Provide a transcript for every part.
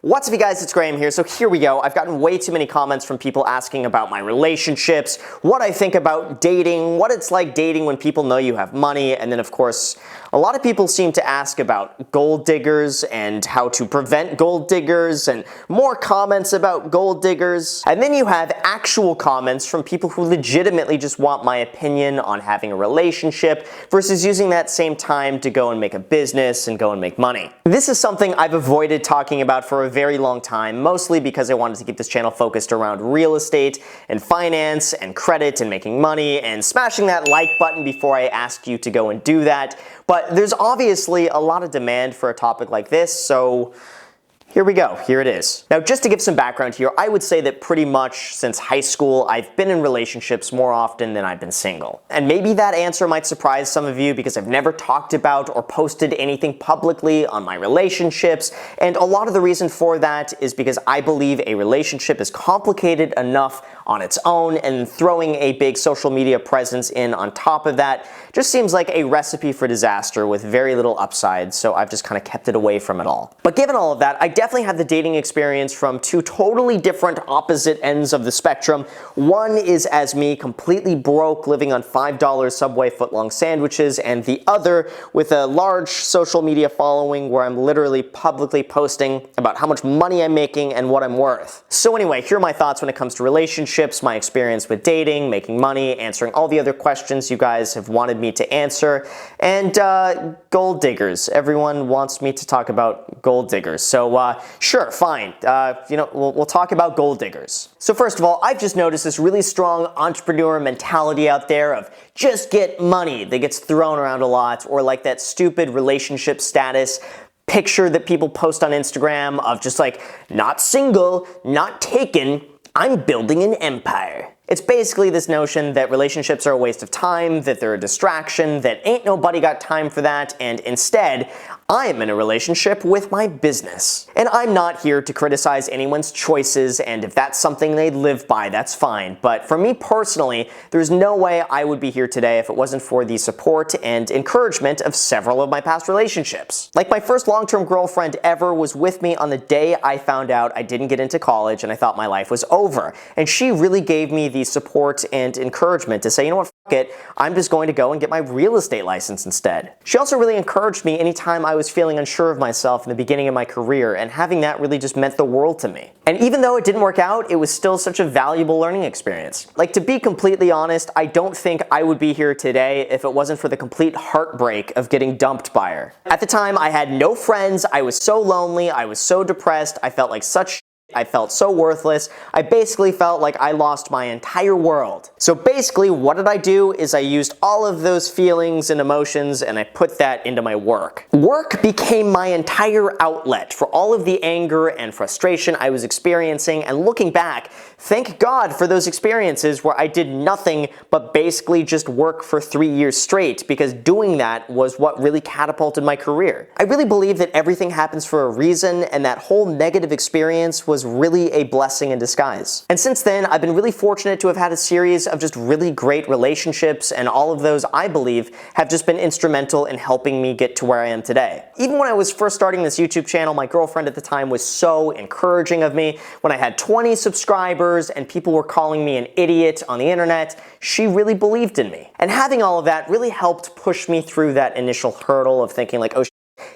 What's up you guys, it's Graham here. So here we go. I've gotten way too many comments from people asking about my relationships, what I think about dating, what it's like dating when people know you have money, and then of course, a lot of people seem to ask about gold diggers and how to prevent gold diggers and more comments about gold diggers. And then you have actual comments from people who legitimately just want my opinion on having a relationship versus using that same time to go and make a business and go and make money. This is something I've avoided talking about for a very long time, mostly because I wanted to keep this channel focused around real estate and finance and credit and making money and smashing that like button before I ask you to go and do that. But there's obviously a lot of demand for a topic like this, so here we go, here it is. Now just to give some background here, I would say that pretty much since high school, I've been in relationships more often than I've been single. And maybe that answer might surprise some of you because I've never talked about or posted anything publicly on my relationships, and a lot of the reason for that is because I believe a relationship is complicated enough on its own, and throwing a big social media presence in on top of that just seems like a recipe for disaster with very little upside, so I've just kind of kept it away from it all. But given all of that, I definitely have the dating experience from two totally different opposite ends of the spectrum. One is as me, completely broke, living on $5 Subway footlong sandwiches, and the other with a large social media following where I'm literally publicly posting about how much money I'm making and what I'm worth. So anyway, here are my thoughts when it comes to relationships, my experience with dating, making money, answering all the other questions you guys have wanted me to answer, and gold diggers. Everyone wants me to talk about gold diggers, so sure, fine. We'll talk about gold diggers. So first of all, I've just noticed this really strong entrepreneur mentality out there of just get money that gets thrown around a lot, or like that stupid relationship status picture that people post on Instagram of just like, not single, not taken, I'm building an empire. It's basically this notion that relationships are a waste of time, that they're a distraction, that ain't nobody got time for that, and instead, I'm in a relationship with my business. And I'm not here to criticize anyone's choices, and if that's something they live by, that's fine. But for me personally, there's no way I would be here today if it wasn't for the support and encouragement of several of my past relationships. Like my first long-term girlfriend ever was with me on the day I found out I didn't get into college and I thought my life was over. And she really gave me the support and encouragement to say, you know what, f it, I'm just going to go and get my real estate license instead. She also really encouraged me anytime I was feeling unsure of myself in the beginning of my career, and having that really just meant the world to me. And even though it didn't work out, it was still such a valuable learning experience. Like, to be completely honest, I don't think I would be here today if it wasn't for the complete heartbreak of getting dumped by her. At the time, I had no friends, I was so lonely, I was so depressed, I felt like such I felt so worthless. I basically felt like I lost my entire world. So basically, what did I do is I used all of those feelings and emotions and I put that into my work. Work became my entire outlet for all of the anger and frustration I was experiencing, and looking back, thank God for those experiences where I did nothing but basically just work for 3 years straight, because doing that was what really catapulted my career. I really believe that everything happens for a reason, and that whole negative experience was really a blessing in disguise. And since then, I've been really fortunate to have had a series of just really great relationships, and all of those, I believe, have just been instrumental in helping me get to where I am today. Even when I was first starting this YouTube channel, my girlfriend at the time was so encouraging of me. When I had 20 subscribers and people were calling me an idiot on the internet, she really believed in me. And having all of that really helped push me through that initial hurdle of thinking like, oh,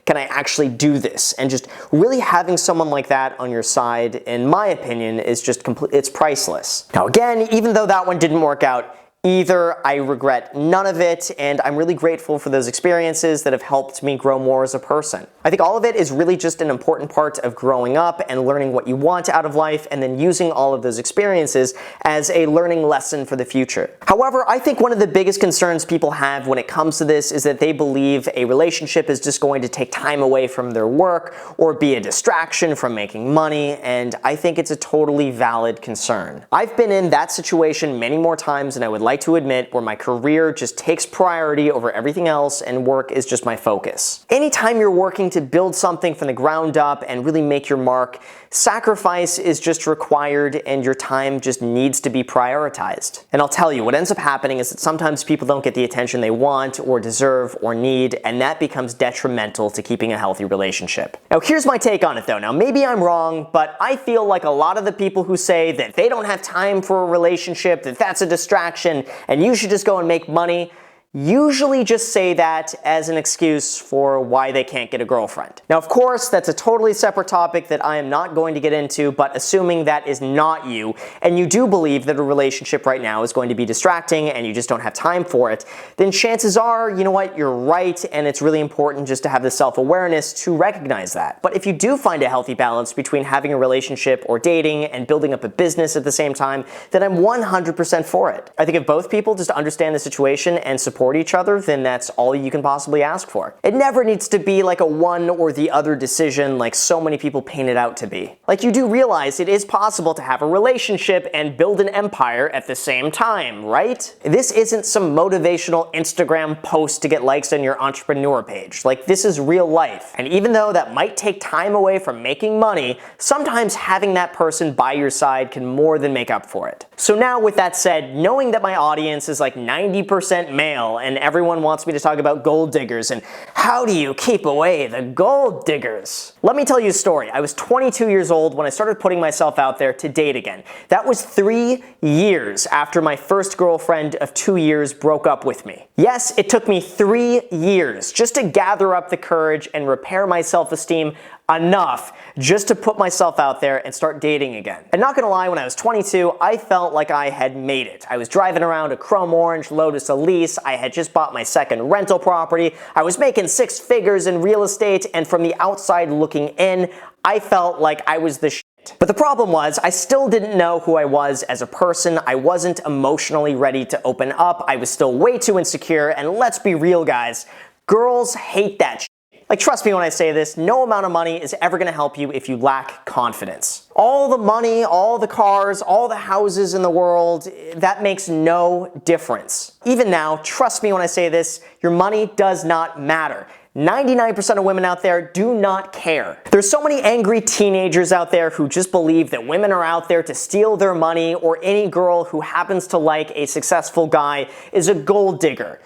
can I actually do this? And just really having someone like that on your side, in my opinion, is just it's priceless. Now again, even though that one didn't work out either, I regret none of it, and I'm really grateful for those experiences that have helped me grow more as a person. I think all of it is really just an important part of growing up and learning what you want out of life, and then using all of those experiences as a learning lesson for the future. However, I think one of the biggest concerns people have when it comes to this is that they believe a relationship is just going to take time away from their work or be a distraction from making money, and I think it's a totally valid concern. I've been in that situation many more times than I would like to admit, where my career just takes priority over everything else and work is just my focus. Anytime you're working to build something from the ground up and really make your mark, sacrifice is just required and your time just needs to be prioritized. And I'll tell you, what ends up happening is that sometimes people don't get the attention they want or deserve or need, and that becomes detrimental to keeping a healthy relationship. Now, here's my take on it though. Now, maybe I'm wrong, but I feel like a lot of the people who say that they don't have time for a relationship, that that's a distraction, and you should just go and make money, usually just say that as an excuse for why they can't get a girlfriend. Now, of course, that's a totally separate topic that I am not going to get into, but assuming that is not you, and you do believe that a relationship right now is going to be distracting and you just don't have time for it, then chances are, you know what, you're right, and it's really important just to have the self-awareness to recognize that. But if you do find a healthy balance between having a relationship or dating and building up a business at the same time, then I'm 100% for it. I think if both people just understand the situation and support each other, then that's all you can possibly ask for. It never needs to be like a one or the other decision like so many people paint it out to be. Like, you do realize it is possible to have a relationship and build an empire at the same time, right? This isn't some motivational Instagram post to get likes on your entrepreneur page. Like, this is real life. And even though that might take time away from making money, sometimes having that person by your side can more than make up for it. So now, with that said, knowing that my audience is like 90% male and everyone wants me to talk about gold diggers and how do you keep away the gold diggers? Let me tell you a story. I was 22 years old when I started putting myself out there to date again. That was 3 years after my first girlfriend of 2 years broke up with me. Yes, it took me 3 years just to gather up the courage and repair my self-esteem enough just to put myself out there and start dating again. And not gonna lie, when I was 22, I felt like I had made it. I was driving around a chrome orange Lotus Elise, I had just bought my second rental property, I was making 6 figures in real estate, and from the outside looking in, I felt like I was the shit. But the problem was, I still didn't know who I was as a person. I wasn't emotionally ready to open up, I was still way too insecure, and let's be real, guys, girls hate that shit. Like, trust me when I say this, no amount of money is ever gonna help you if you lack confidence. All the money, all the cars, all the houses in the world, that makes no difference. Even now, trust me when I say this, your money does not matter. 99% of women out there do not care. There's so many angry teenagers out there who just believe that women are out there to steal their money, or any girl who happens to like a successful guy is a gold digger.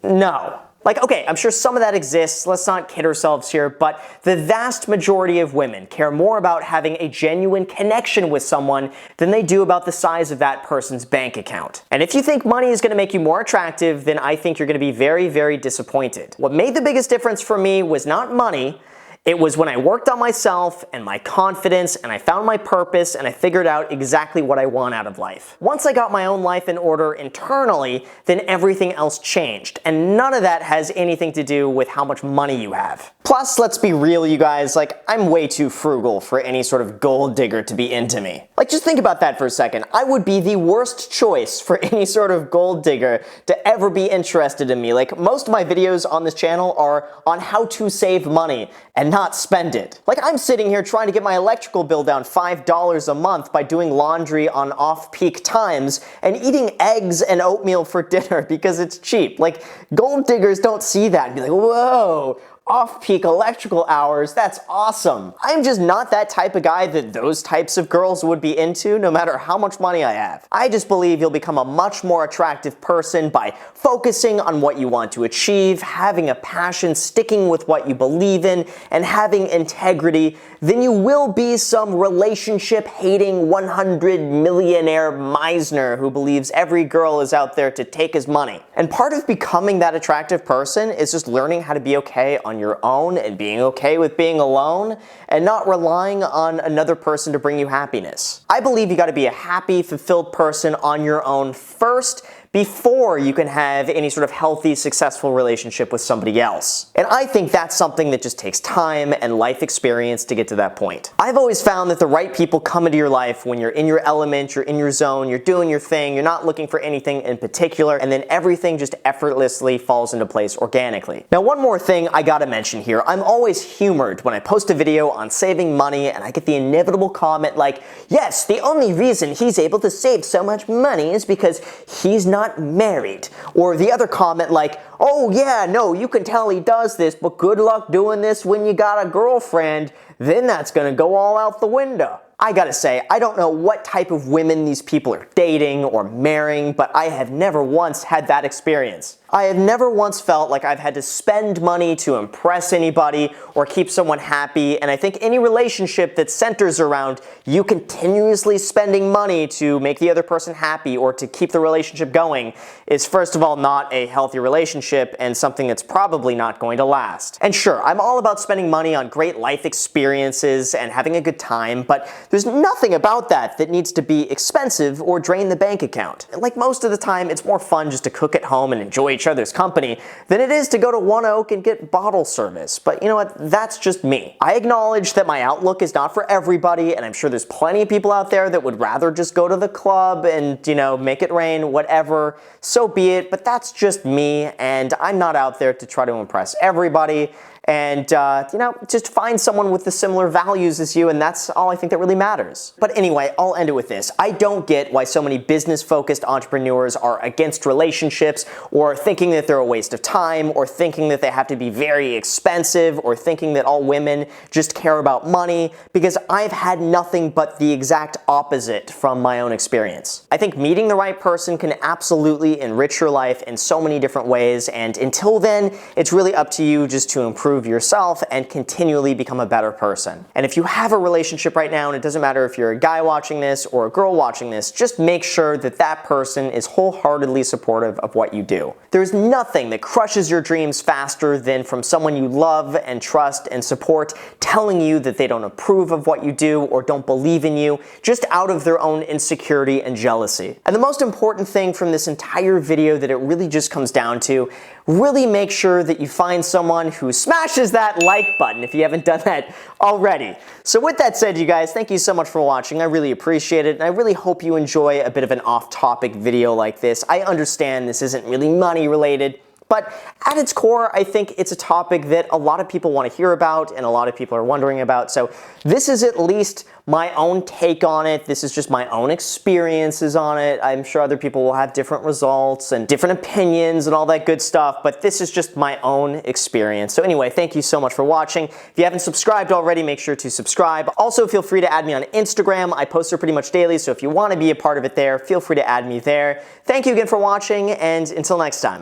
No. Like, okay, I'm sure some of that exists, let's not kid ourselves here, but the vast majority of women care more about having a genuine connection with someone than they do about the size of that person's bank account. And if you think money is going to make you more attractive, then I think you're going to be very, very disappointed. What made the biggest difference for me was not money. It was when I worked on myself and my confidence, and I found my purpose, and I figured out exactly what I want out of life. Once I got my own life in order internally, then everything else changed. And none of that has anything to do with how much money you have. Plus, let's be real, you guys, like, I'm way too frugal for any sort of gold digger to be into me. Like, just think about that for a second. I would be the worst choice for any sort of gold digger to ever be interested in me. Like, most of my videos on this channel are on how to save money and not spend it. Like, I'm sitting here trying to get my electrical bill down $5 a month by doing laundry on off-peak times and eating eggs and oatmeal for dinner because it's cheap. Like, gold diggers don't see that and be like, whoa, off-peak electrical hours, that's awesome. I'm just not that type of guy that those types of girls would be into, no matter how much money I have. I just believe you'll become a much more attractive person by focusing on what you want to achieve, having a passion, sticking with what you believe in, and having integrity, than you will be some relationship-hating 100-millionaire Meisner who believes every girl is out there to take his money. And part of becoming that attractive person is just learning how to be okay on your own and being okay with being alone and not relying on another person to bring you happiness. I believe you gotta be a happy, fulfilled person on your own first before you can have any sort of healthy, successful relationship with somebody else. And I think that's something that just takes time and life experience to get to that point. I've always found that the right people come into your life when you're in your element, you're in your zone, you're doing your thing, you're not looking for anything in particular, and then everything just effortlessly falls into place organically. Now, one more thing I gotta mention here. I'm always humored when I post a video on saving money and I get the inevitable comment like, yes, the only reason he's able to save so much money is because he's not not married. Or the other comment like, oh yeah, no, you can tell he does this, but good luck doing this when you got a girlfriend, then that's gonna go all out the window. I gotta say, I don't know what type of women these people are dating or marrying, but I have never once had that experience. I have never once felt like I've had to spend money to impress anybody or keep someone happy, and I think any relationship that centers around you continuously spending money to make the other person happy or to keep the relationship going is first of all not a healthy relationship and something that's probably not going to last. And sure, I'm all about spending money on great life experiences and having a good time, but there's nothing about that that needs to be expensive or drain the bank account. Like most of the time, it's more fun just to cook at home and enjoy each other's company than it is to go to One Oak and get bottle service. But you know what? That's just me. I acknowledge that my outlook is not for everybody, and I'm sure there's plenty of people out there that would rather just go to the club and, you know, make it rain, whatever. So be it, but that's just me, and I'm not out there to try to impress everybody. And, you know, just find someone with the similar values as you, and that's all I think that really matters. But anyway, I'll end it with this. I don't get why so many business-focused entrepreneurs are against relationships, or thinking that they're a waste of time, or thinking that they have to be very expensive, or thinking that all women just care about money, because I've had nothing but the exact opposite from my own experience. I think meeting the right person can absolutely enrich your life in so many different ways, and until then, it's really up to you just to improve yourself and continually become a better person. And if you have a relationship right now, and it doesn't matter if you're a guy watching this or a girl watching this, just make sure that that person is wholeheartedly supportive of what you do. There's nothing that crushes your dreams faster than from someone you love and trust and support telling you that they don't approve of what you do or don't believe in you, just out of their own insecurity and jealousy. And the most important thing from this entire video that it really just comes down to, really make sure that you find someone who smashes that like button if you haven't done that already. So with that said, you guys, thank you so much for watching. I really appreciate it, and I really hope you enjoy a bit of an off-topic video like this. I understand this isn't really money related, but at its core, I think it's a topic that a lot of people want to hear about and a lot of people are wondering about. So this is at least my own take on it. This is just my own experiences on it. I'm sure other people will have different results and different opinions and all that good stuff, but this is just my own experience. So anyway, thank you so much for watching. If you haven't subscribed already, make sure to subscribe. Also, feel free to add me on Instagram. I post there pretty much daily, so if you want to be a part of it there, feel free to add me there. Thank you again for watching, and until next time.